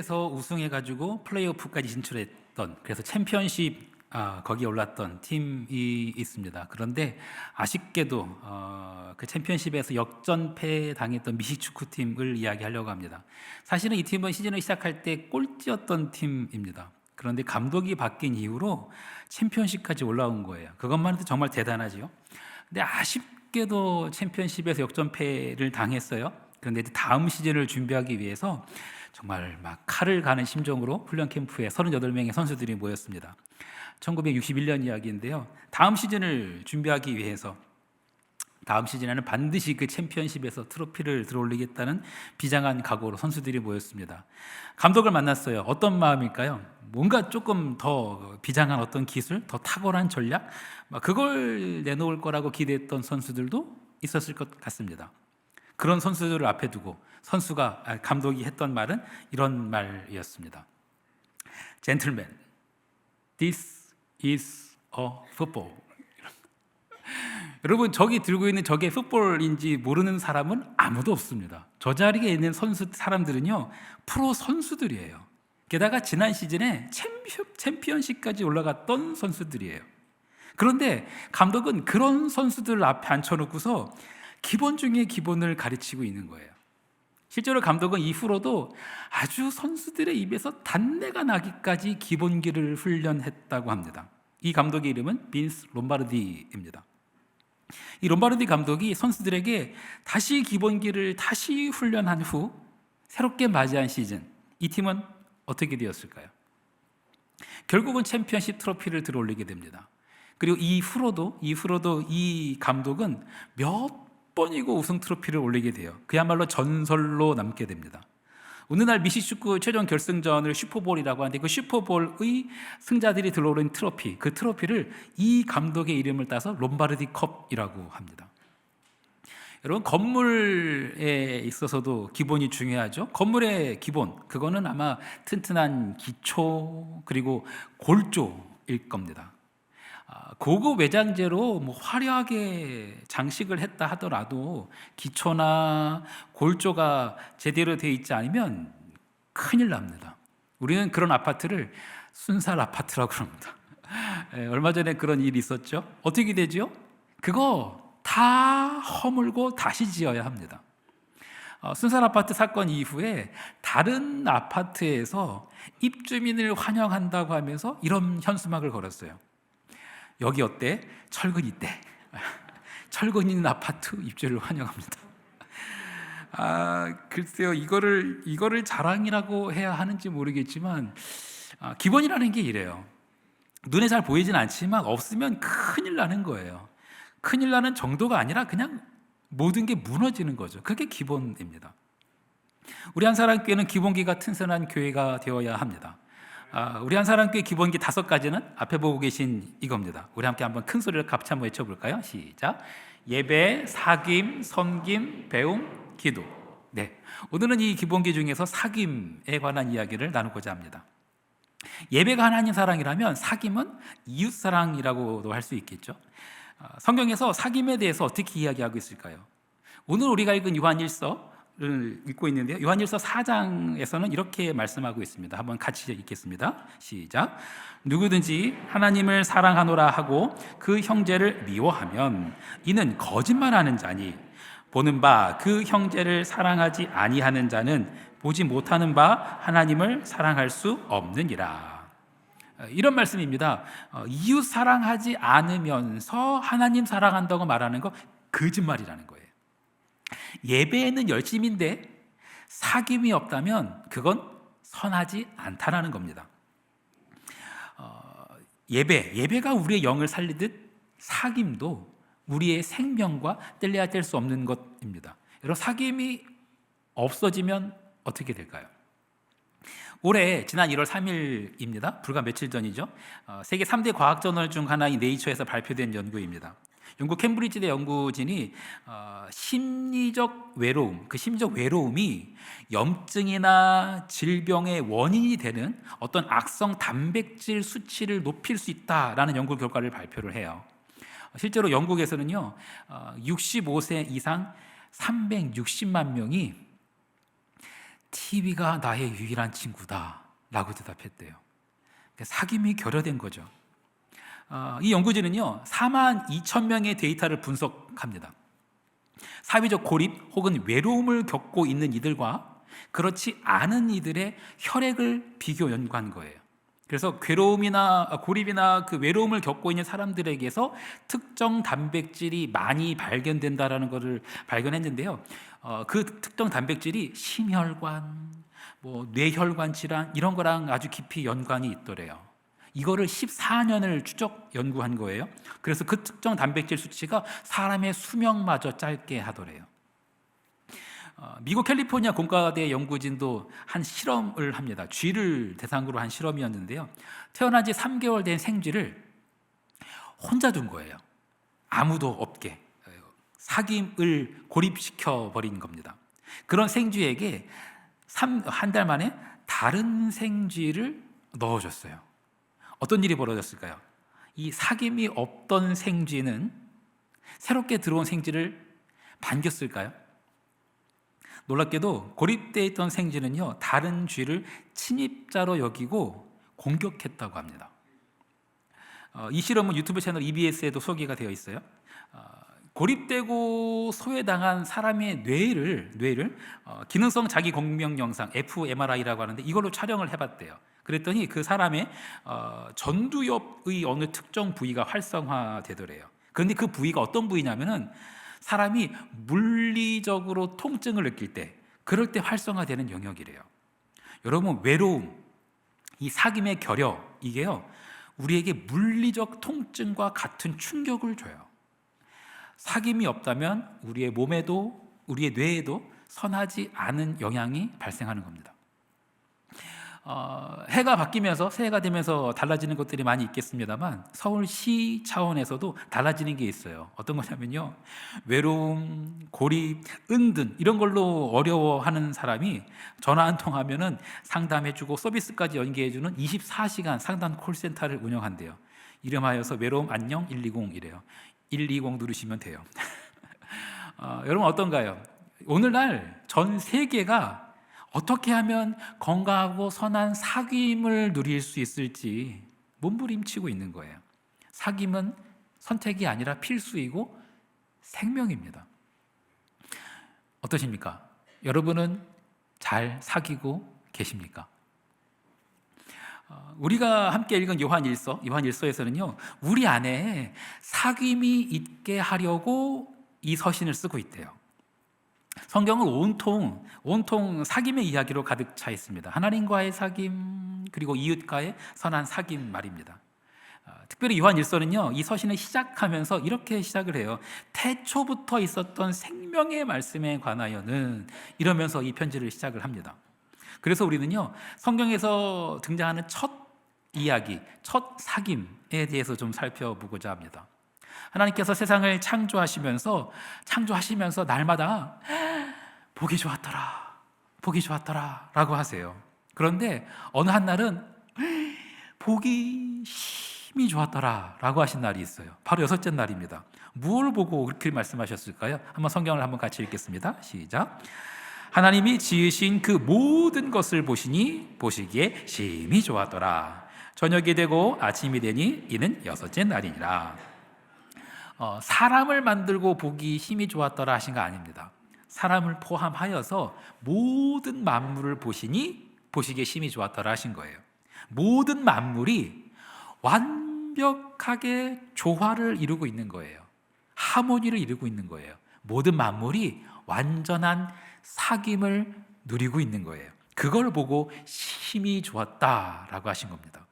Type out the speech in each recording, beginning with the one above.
챔피언십에서 우승해가지고 플레이오프까지 진출했던, 그래서 챔피언십 거기에 올랐던 팀이 있습니다. 그런데 아쉽게도 그 챔피언십에서 역전패 당했던 미식축구팀을 이야기하려고 합니다. 사실은 이 팀은 시즌을 시작할 때 꼴찌였던 팀입니다. 그런데 감독이 바뀐 이후로 챔피언십까지 올라온 거예요. 그것만 해도 정말 대단하지요. 근데 아쉽게도 챔피언십에서 역전패를 당했어요. 그런데 다음 시즌을 준비하기 위해서 정말 막 칼을 가는 심정으로 훈련 캠프에 38명의 선수들이 모였습니다. 1961년 이야기인데요. 다음 시즌을 준비하기 위해서 다음 시즌에는 반드시 그 챔피언십에서 트로피를 들어올리겠다는 비장한 각오로 선수들이 모였습니다. 감독을 만났어요. 어떤 마음일까요? 뭔가 조금 더 비장한 어떤 기술, 더 탁월한 전략, 그걸 내놓을 거라고 기대했던 선수들도 있었을 것 같습니다. 그런 선수들을 앞에 두고 감독이 했던 말은 이런 말이었습니다. Gentlemen, this is a football. 여러분, 저기 들고 있는 저게 풋볼인지 모르는 사람은 아무도 없습니다. 저 자리에 있는 사람들은요, 프로 선수들이에요. 게다가 지난 시즌에 챔피언십까지 올라갔던 선수들이에요. 그런데 감독은 그런 선수들 앞에 앉혀놓고서 기본 중에 기본을 가르치고 있는 거예요. 실제로 감독은 이후로도 아주 선수들의 입에서 단내가 나기까지 기본기를 훈련했다고 합니다. 이 감독의 이름은 빈스 롬바르디입니다. 이 롬바르디 감독이 선수들에게 다시 기본기를 다시 훈련한 후 새롭게 맞이한 시즌, 이 팀은 어떻게 되었을까요? 결국은 챔피언십 트로피를 들어올리게 됩니다. 그리고 이후로도 이 감독은 몇 번이고 우승 트로피를 올리게 돼요. 그야말로 전설로 남게 됩니다. 어느 날 미식축구 최종 결승전을 슈퍼볼이라고 하는데 그 슈퍼볼의 승자들이 들어오른 트로피, 그 트로피를 이 감독의 이름을 따서 롬바르디 컵이라고 합니다. 여러분, 건물에 있어서도 기본이 중요하죠. 건물의 기본, 그거는 아마 튼튼한 기초 그리고 골조일 겁니다. 고급 외장재로 화려하게 장식을 했다 하더라도 기초나 골조가 제대로 되어 있지 않으면 큰일 납니다. 우리는 그런 아파트를 순살 아파트라고 합니다. 얼마 전에 그런 일이 있었죠. 어떻게 되죠? 그거 다 허물고 다시 지어야 합니다. 순살 아파트 사건 이후에 다른 아파트에서 입주민을 환영한다고 하면서 이런 현수막을 걸었어요. 여기 어때? 철근 있대. 철근 있는 아파트 입주를 환영합니다. 글쎄요, 이거를 자랑이라고 해야 하는지 모르겠지만 기본이라는 게 이래요. 눈에 잘 보이진 않지만 없으면 큰일 나는 거예요. 큰일 나는 정도가 아니라 그냥 모든 게 무너지는 거죠. 그게 기본입니다. 우리 한사람교회는 기본기가 튼튼한 교회가 되어야 합니다. 우리 한사람교회 기본기 5가지는 앞에 보고 계신 이겁니다. 우리 함께 한번 큰 소리를 같이 한번 외쳐볼까요? 시작. 예배, 사귐, 섬김, 배움, 기도. 네, 오늘은 이 기본기 중에서 사귐에 관한 이야기를 나누고자 합니다. 예배가 하나님 사랑이라면 사귐은 이웃 사랑이라고도 할 수 있겠죠. 성경에서 사귐에 대해서 어떻게 이야기하고 있을까요? 오늘 우리가 읽은 요한일서를 읽고 있는데요. 요한일서 4장에서는 이렇게 말씀하고 있습니다. 한번 같이 읽겠습니다. 시작. 누구든지 하나님을 사랑하노라 하고 그 형제를 미워하면 이는 거짓말하는 자니 보는 바 그 형제를 사랑하지 아니하는 자는 보지 못하는 바 하나님을 사랑할 수 없느니라. 이런 말씀입니다. 이웃 사랑하지 않으면서 하나님 사랑한다고 말하는 거 거짓말이라는 거예요. 예배에는 열심인데 사귐이 없다면 그건 선하지 않다라는 겁니다. 예배가 우리의 영을 살리듯 사귐도 우리의 생명과 뗄래야 뗄 수 없는 것입니다. 여러분, 사귐이 없어지면 어떻게 될까요? 올해 지난 1월 3일입니다. 불과 며칠 전이죠. 세계 3대 과학저널 중 하나인 네이처에서 발표된 연구입니다. 영국 캠브리지대 연구진이 심리적 외로움, 그 심리적 외로움이 염증이나 질병의 원인이 되는 어떤 악성 단백질 수치를 높일 수 있다라는 연구 결과를 발표를 해요. 실제로 영국에서는요, 65세 이상 360만 명이 TV가 나의 유일한 친구다 라고 대답했대요. 사귐이 결여된 거죠. 이 연구진은요 4만 2천 명의 데이터를 분석합니다. 사회적 고립 혹은 외로움을 겪고 있는 이들과 그렇지 않은 이들의 혈액을 비교 연구한 거예요. 그래서 고립이나 그 외로움을 겪고 있는 사람들에게서 특정 단백질이 많이 발견된다라는 것을 발견했는데요. 그 특정 단백질이 심혈관, 뇌혈관 질환 이런 거랑 아주 깊이 연관이 있더래요. 이거를 14년을 추적 연구한 거예요. 그래서 그 특정 단백질 수치가 사람의 수명마저 짧게 하더래요. 미국 캘리포니아 공과대 연구진도 한 실험을 합니다. 쥐를 대상으로 한 실험이었는데요. 태어난 지 3개월 된 생쥐를 혼자 둔 거예요. 아무도 없게. 사귐을 고립시켜 버린 겁니다. 그런 생쥐에게 한 달 만에 다른 생쥐를 넣어줬어요. 어떤 일이 벌어졌을까요? 이 사귐이 없던 생쥐는 새롭게 들어온 생쥐를 반겼을까요? 놀랍게도 고립되어 있던 생쥐는요 다른 쥐를 침입자로 여기고 공격했다고 합니다. 이 실험은 유튜브 채널 EBS에도 소개가 되어 있어요. 고립되고 소외당한 사람의 뇌를 기능성 자기 공명 영상 fMRI라고 하는데 이걸로 촬영을 해봤대요. 그랬더니 그 사람의 전두엽의 어느 특정 부위가 활성화되더래요. 그런데 그 부위가 어떤 부위냐면은 사람이 물리적으로 통증을 느낄 때, 그럴 때 활성화되는 영역이래요. 여러분, 외로움, 이 사귐의 결여, 이게요 우리에게 물리적 통증과 같은 충격을 줘요. 사귐이 없다면 우리의 몸에도 우리의 뇌에도 선하지 않은 영향이 발생하는 겁니다. 해가 바뀌면서 새해가 되면서 달라지는 것들이 많이 있겠습니다만 서울시 차원에서도 달라지는 게 있어요. 어떤 거냐면요, 외로움, 고립, 은둔 이런 걸로 어려워하는 사람이 전화 한 통하면은 상담해주고 서비스까지 연계해주는 24시간 상담 콜센터를 운영한대요. 이름하여서 외로움 안녕 120이래요. 120 누르시면 돼요. 여러분 어떤가요? 오늘날 전 세계가 어떻게 하면 건강하고 선한 사귐을 누릴 수 있을지 몸부림치고 있는 거예요. 사귐은 선택이 아니라 필수이고 생명입니다. 어떠십니까? 여러분은 잘 사귀고 계십니까? 우리가 함께 읽은 요한일서에서는요 우리 안에 사귐이 있게 하려고 이 서신을 쓰고 있대요. 성경은 온통 사귐의 이야기로 가득 차 있습니다. 하나님과의 사귐, 그리고 이웃과의 선한 사귐 말입니다. 특별히 요한일서는요 이 서신을 시작하면서 이렇게 시작을 해요. 태초부터 있었던 생명의 말씀에 관하여는, 이러면서 이 편지를 시작을 합니다. 그래서 우리는요 성경에서 등장하는 첫 이야기, 첫 사귐에 대해서 좀 살펴보고자 합니다. 하나님께서 세상을 창조하시면서 날마다 보기 좋았더라 라고 하세요. 그런데 어느 한 날은 보기 심히 좋았더라 라고 하신 날이 있어요. 바로 6째 날입니다. 무엇을 보고 그렇게 말씀하셨을까요? 한번 성경을 한번 같이 읽겠습니다. 시작. 하나님이 지으신 그 모든 것을 보시기에 심히 좋았더라. 저녁이 되고 아침이 되니 이는 6째 날이니라. 사람을 만들고 보기 심히 좋았더라 하신 거 아닙니다. 사람을 포함하여서 모든 만물을 보시기에 심히 좋았더라 하신 거예요. 모든 만물이 완벽하게 조화를 이루고 있는 거예요. 하모니를 이루고 있는 거예요. 모든 만물이 완전한 사귐을 누리고 있는 거예요. 그걸 보고 심히 좋았다라고 하신 겁니다.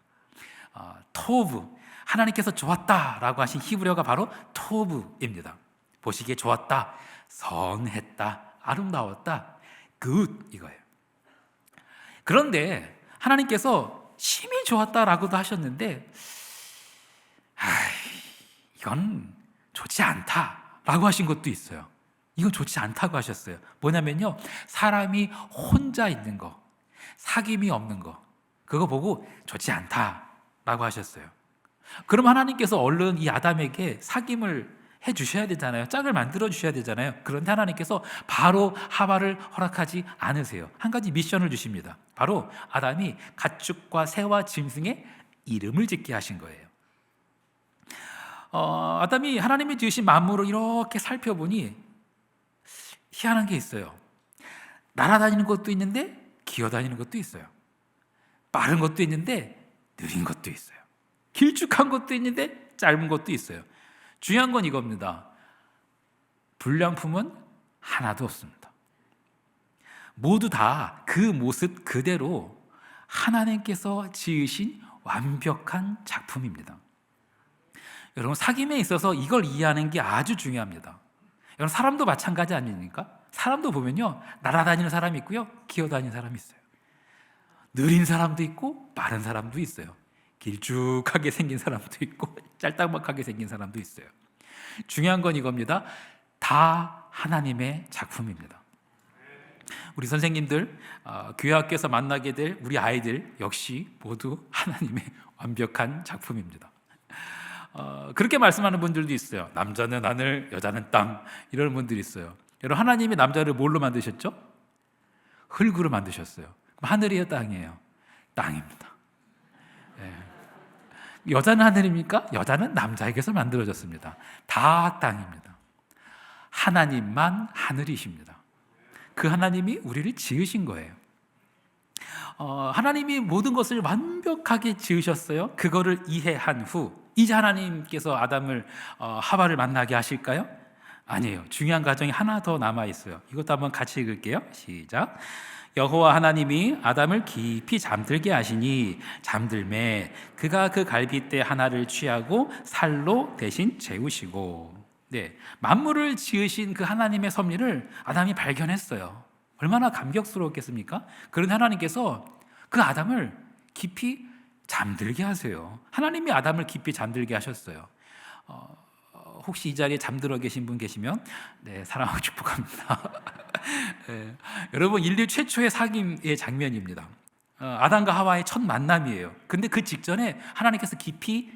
토브, 하나님께서 좋았다라고 하신 히브리어가 바로 토브입니다. 보시기에 좋았다, 선했다, 아름다웠다, good 이거예요. 그런데 하나님께서 심히 좋았다라고도 하셨는데 이건 좋지 않다라고 하신 것도 있어요. 이건 좋지 않다고 하셨어요. 뭐냐면요, 사람이 혼자 있는 거, 사귐이 없는 거, 그거 보고 좋지 않다라고 하셨어요. 그럼 하나님께서 얼른 이 아담에게 사귐을 주셔야 되잖아요. 짝을 만들어 주셔야 되잖아요. 그런데 하나님께서 바로 하와를 허락하지 않으세요. 한 가지 미션을 주십니다. 바로 아담이 가축과 새와 짐승의 이름을 짓게 하신 거예요. 아담이 하나님이 지으신 만물을 이렇게 살펴보니 희한한 게 있어요. 날아다니는 것도 있는데 기어다니는 것도 있어요. 빠른 것도 있는데 느린 것도 있어요. 길쭉한 것도 있는데 짧은 것도 있어요. 중요한 건 이겁니다. 불량품은 하나도 없습니다. 모두 다 그 모습 그대로 하나님께서 지으신 완벽한 작품입니다. 여러분, 사귐에 있어서 이걸 이해하는 게 아주 중요합니다. 여러분, 사람도 마찬가지 아닙니까? 사람도 보면요, 날아다니는 사람이 있고요, 기어다니는 사람이 있어요. 느린 사람도 있고 빠른 사람도 있어요. 길쭉하게 생긴 사람도 있고 짤딱막하게 생긴 사람도 있어요. 중요한 건 이겁니다. 다 하나님의 작품입니다. 우리 선생님들, 교회 학교에서 만나게 될 우리 아이들 역시 모두 하나님의 완벽한 작품입니다. 그렇게 말씀하는 분들도 있어요. 남자는 하늘, 여자는 땅, 이런 분들이 있어요. 여러분, 하나님이 남자를 뭘로 만드셨죠? 흙으로 만드셨어요. 하늘이에요, 땅이에요? 땅입니다. 여자는 하늘입니까? 여자는 남자에게서 만들어졌습니다. 다 땅입니다. 하나님만 하늘이십니다. 그 하나님이 우리를 지으신 거예요. 하나님이 모든 것을 완벽하게 지으셨어요. 그거를 이해한 후 이제 하나님께서 아담을 하와를 만나게 하실까요? 아니에요. 중요한 과정이 하나 더 남아 있어요. 이것도 한번 같이 읽을게요. 시작. 여호와 하나님이 아담을 깊이 잠들게 하시니 잠들매 그가 그 갈빗대 하나를 취하고 살로 대신 재우시고. 네, 만물을 지으신 그 하나님의 섭리를 아담이 발견했어요. 얼마나 감격스러웠겠습니까? 그런 하나님께서 그 아담을 깊이 잠들게 하세요. 하나님이 아담을 깊이 잠들게 하셨어요. 혹시 이 자리에 잠들어 계신 분 계시면 네, 사랑하고 축복합니다. 네, 여러분, 인류 최초의 사귐의 장면입니다. 아담과 하와의 첫 만남이에요. 근데 그 직전에 하나님께서 깊이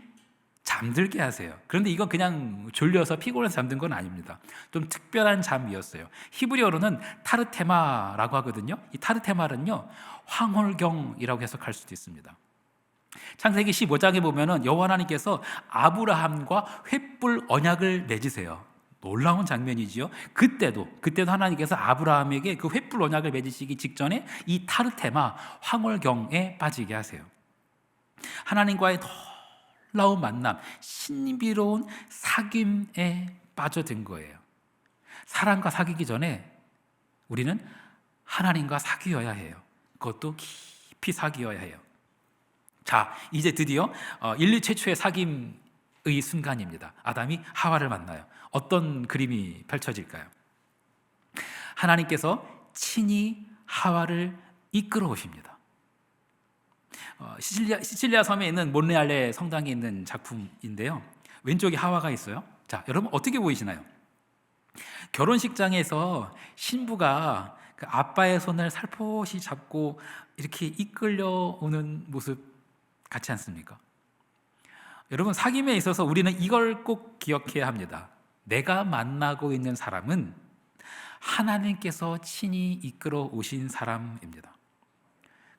잠들게 하세요. 그런데 이건 그냥 졸려서 피곤해서 잠든 건 아닙니다. 좀 특별한 잠이었어요. 히브리어로는 타르테마라고 하거든요. 이 타르테마는요, 황홀경이라고 해석할 수도 있습니다. 창세기 15장에 보면은 여호와 하나님께서 아브라함과 횃불 언약을 맺으세요. 놀라운 장면이지요. 그때도 하나님께서 아브라함에게 그 횃불 언약을 맺으시기 직전에 이 타르테마 황홀경에 빠지게 하세요. 하나님과의 놀라운 만남, 신비로운 사귐에 빠져든 거예요. 사람과 사귀기 전에 우리는 하나님과 사귀어야 해요. 그것도 깊이 사귀어야 해요. 자, 이제 드디어 인류 최초의 사귐의 순간입니다. 아담이 하와를 만나요. 어떤 그림이 펼쳐질까요? 하나님께서 친히 하와를 이끌어 오십니다. 시칠리아 섬에 있는 몬레알레 성당에 있는 작품인데요. 왼쪽에 하와가 있어요. 자, 여러분 어떻게 보이시나요? 결혼식장에서 신부가 그 아빠의 손을 살포시 잡고 이렇게 이끌려 오는 모습 같지 않습니까? 여러분, 사귐에 있어서 우리는 이걸 꼭 기억해야 합니다. 내가 만나고 있는 사람은 하나님께서 친히 이끌어 오신 사람입니다.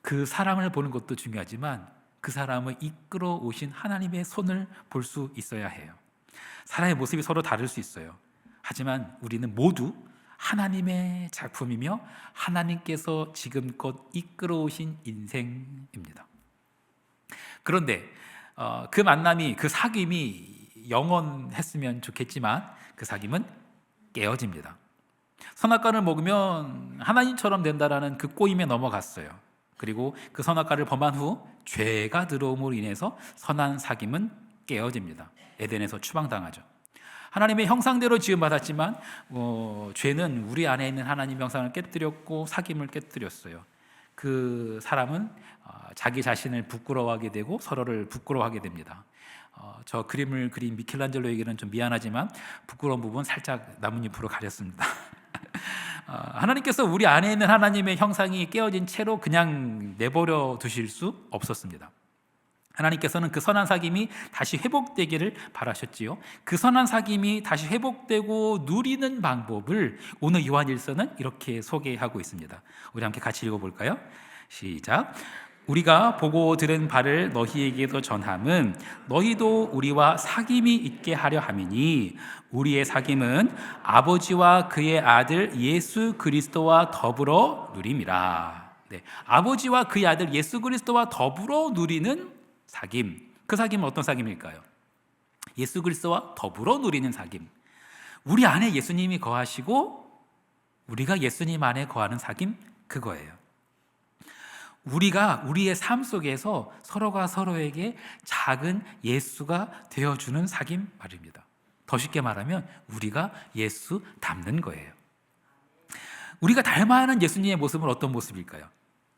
그 사람을 보는 것도 중요하지만 그 사람을 이끌어 오신 하나님의 손을 볼 수 있어야 해요. 사람의 모습이 서로 다를 수 있어요. 하지만 우리는 모두 하나님의 작품이며 하나님께서 지금껏 이끌어 오신 인생입니다. 그런데 그 만남이, 그 사귐이 영원했으면 좋겠지만 그 사귐은 깨어집니다. 선악과를 먹으면 하나님처럼 된다라는 그 꼬임에 넘어갔어요. 그리고 그 선악과를 범한 후 죄가 들어옴으로 인해서 선한 사귐은 깨어집니다. 에덴에서 추방당하죠. 하나님의 형상대로 지음받았지만 죄는 우리 안에 있는 하나님 형상을 깨뜨렸고 사귐을 깨뜨렸어요. 그 사람은 자기 자신을 부끄러워하게 되고 서로를 부끄러워하게 됩니다. 저 그림을 그린 미켈란젤로에게는 좀 미안하지만 부끄러운 부분 살짝 나뭇잎으로 가렸습니다. 하나님께서 우리 안에 있는 하나님의 형상이 깨어진 채로 그냥 내버려 두실 수 없었습니다. 하나님께서는 그 선한 사귐이 다시 회복되기를 바라셨지요. 그 선한 사귐이 다시 회복되고 누리는 방법을 오늘 요한일서는 이렇게 소개하고 있습니다. 우리 함께 같이 읽어볼까요? 시작. 우리가 보고 들은 바를 너희에게도 전함은 너희도 우리와 사귐이 있게 하려 함이니 우리의 사귐은 아버지와 그의 아들 예수 그리스도와 더불어 누림이라. 네, 아버지와 그의 아들 예수 그리스도와 더불어 누리는 사귐. 그 사귐은 어떤 사귐일까요? 예수 그리스도와 더불어 누리는 사귐. 우리 안에 예수님이 거하시고 우리가 예수님 안에 거하는 사귐, 그거예요. 우리가 우리의 삶 속에서 서로가 서로에게 작은 예수가 되어주는 사귐 말입니다. 더 쉽게 말하면 우리가 예수 닮는 거예요. 우리가 닮아야 하는 예수님의 모습은 어떤 모습일까요?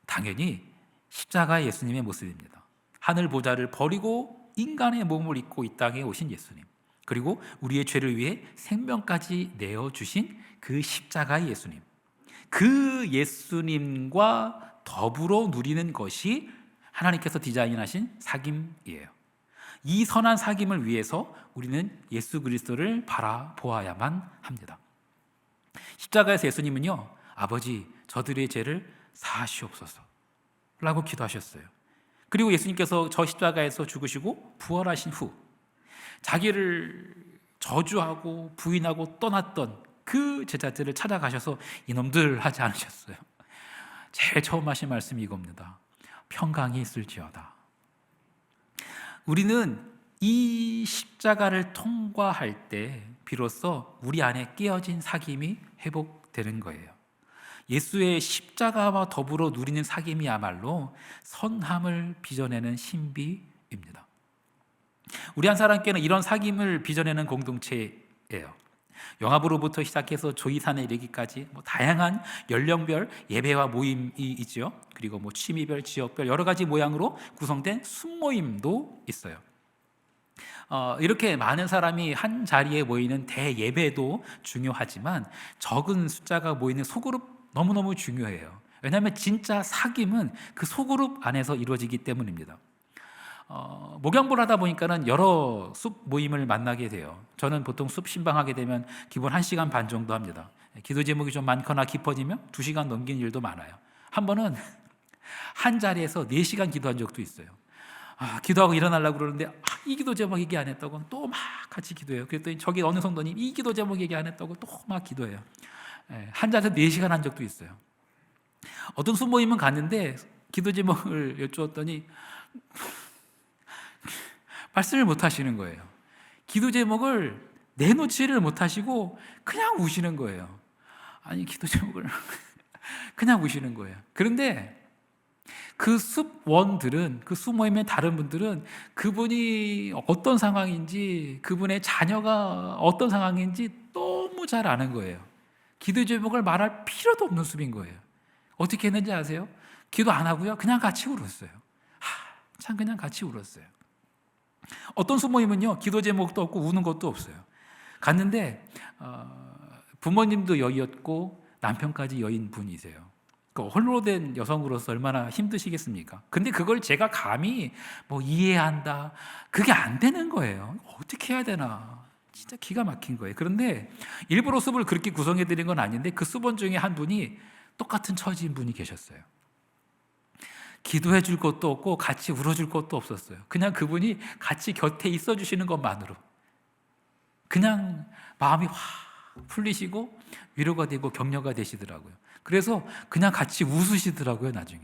당연히 십자가의 예수님의 모습입니다. 하늘 보좌를 버리고 인간의 몸을 입고 이 땅에 오신 예수님, 그리고 우리의 죄를 위해 생명까지 내어주신 그 십자가의 예수님, 그 예수님과 더불어 누리는 것이 하나님께서 디자인하신 사귐이에요. 이 선한 사귐을 위해서 우리는 예수 그리스도를 바라보아야만 합니다. 십자가에서 예수님은요, 아버지 저들의 죄를 사하시옵소서 라고 기도하셨어요. 그리고 예수님께서 저 십자가에서 죽으시고 부활하신 후 자기를 저주하고 부인하고 떠났던 그 제자들을 찾아가셔서 이놈들 하지 않으셨어요. 제일 처음 하신 말씀이 이겁니다. 평강이 있을지어다. 우리는 이 십자가를 통과할 때 비로소 우리 안에 깨어진 사귐이 회복되는 거예요. 예수의 십자가와 더불어 누리는 사귐이야말로 선함을 빚어내는 신비입니다. 우리 한 사람께는 이런 사귐을 빚어내는 공동체예요. 영화부로부터 시작해서 조이산에 이르기까지 다양한 연령별 예배와 모임이 있죠. 그리고 취미별, 지역별 여러 가지 모양으로 구성된 순모임도 있어요. 이렇게 많은 사람이 한 자리에 모이는 대예배도 중요하지만 적은 숫자가 모이는 소그룹 너무너무 중요해요. 왜냐하면 진짜 사귐은 그 소그룹 안에서 이루어지기 때문입니다. 목양보를 하다 보니까는 여러 숲 모임을 만나게 돼요. 저는 보통 숲 신방하게 되면 기본 1시간 반 정도 합니다. 기도 제목이 좀 많거나 깊어지면 2시간 넘긴 일도 많아요. 한 번은 한 자리에서 4시간 기도한 적도 있어요. 기도하고 일어나려고 그러는데 이 기도 제목 얘기 안 했다고 또 막 같이 기도해요. 그랬더니 저기 어느 성도님 이 기도 제목 얘기 안 했다고 또 막 기도해요. 한 자리에서 4시간 한 적도 있어요. 어떤 숲 모임은 갔는데 기도 제목을 여쭈었더니 말씀을 못 하시는 거예요. 기도 제목을 내놓지를 못하시고 그냥 우시는 거예요. 아니 기도 제목을 그냥 우시는 거예요. 그런데 그 숲원들은, 그 숲모임의 다른 분들은 그분이 어떤 상황인지, 그분의 자녀가 어떤 상황인지 너무 잘 아는 거예요. 기도 제목을 말할 필요도 없는 숲인 거예요. 어떻게 했는지 아세요? 기도 안 하고요, 그냥 같이 울었어요. 참 그냥 같이 울었어요. 어떤 숲모임은요, 기도 제목도 없고 우는 것도 없어요. 갔는데 부모님도 여이였고 남편까지 여인 분이세요. 홀로 된 여성으로서 얼마나 힘드시겠습니까? 근데 그걸 제가 감히 이해한다, 그게 안 되는 거예요. 어떻게 해야 되나, 진짜 기가 막힌 거예요. 그런데 일부러 숲을 그렇게 구성해 드린 건 아닌데 그 숲원 중에 한 분이 똑같은 처지인 분이 계셨어요. 기도해 줄 것도 없고 같이 울어줄 것도 없었어요. 그냥 그분이 같이 곁에 있어 주시는 것만으로 그냥 마음이 확 풀리시고 위로가 되고 격려가 되시더라고요. 그래서 그냥 같이 웃으시더라고요. 나중에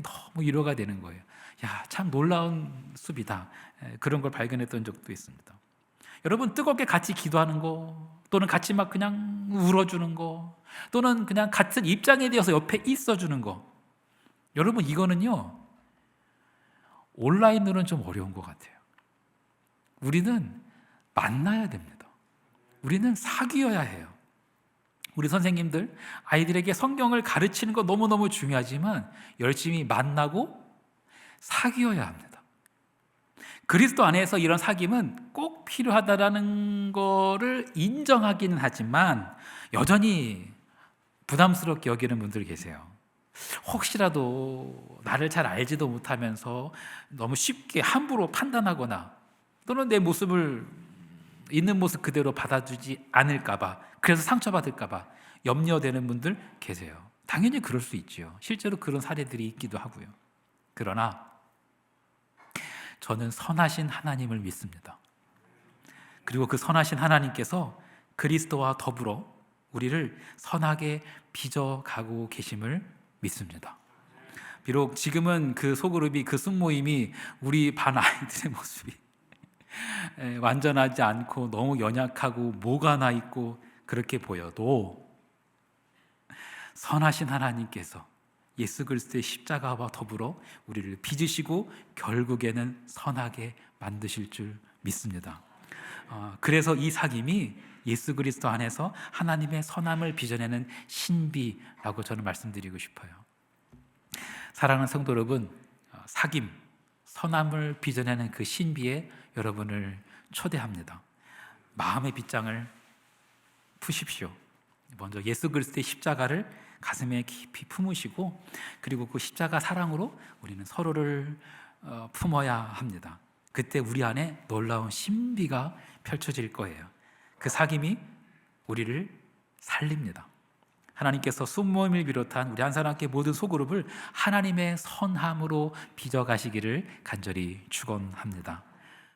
너무 위로가 되는 거예요. 야, 참 놀라운 숲이다. 그런 걸 발견했던 적도 있습니다. 여러분, 뜨겁게 같이 기도하는 거, 또는 같이 막 그냥 울어주는 거, 또는 그냥 같은 입장에 대해서 옆에 있어주는 거, 여러분 이거는요 온라인으로는 좀 어려운 것 같아요. 우리는 만나야 됩니다. 우리는 사귀어야 해요. 우리 선생님들 아이들에게 성경을 가르치는 거 너무너무 중요하지만 열심히 만나고 사귀어야 합니다. 그리스도 안에서 이런 사귐은 꼭 필요하다라는 거를 인정하기는 하지만 여전히 부담스럽게 여기는 분들 계세요. 혹시라도 나를 잘 알지도 못하면서 너무 쉽게 함부로 판단하거나 또는 내 모습을 있는 모습 그대로 받아주지 않을까봐, 그래서 상처받을까봐 염려되는 분들 계세요. 당연히 그럴 수 있지요. 실제로 그런 사례들이 있기도 하고요. 그러나 저는 선하신 하나님을 믿습니다. 그리고 그 선하신 하나님께서 그리스도와 더불어 우리를 선하게 빚어가고 계심을 믿습니다. 비록 지금은 그 소그룹이, 그 순모임이 우리 반 아이들의 모습이 완전하지 않고 너무 연약하고 모가 나 있고 그렇게 보여도 선하신 하나님께서 예수 그리스도의 십자가와 더불어 우리를 빚으시고 결국에는 선하게 만드실 줄 믿습니다. 그래서 이 사귐이 예수 그리스도 안에서 하나님의 선함을 빚어내는 신비라고 저는 말씀드리고 싶어요. 사랑하는 성도 여러분, 사귐, 선함을 빚어내는 그 신비에 여러분을 초대합니다. 마음의 빗장을 푸십시오. 먼저 예수 그리스도의 십자가를 가슴에 깊이 품으시고, 그리고 그 십자가 사랑으로 우리는 서로를 품어야 합니다. 그때 우리 안에 놀라운 신비가 펼쳐질 거예요. 그 사귐이 우리를 살립니다. 하나님께서 순모임을 비롯한 우리 한 사람께 모든 소그룹을 하나님의 선함으로 빚어가시기를 간절히 축원합니다.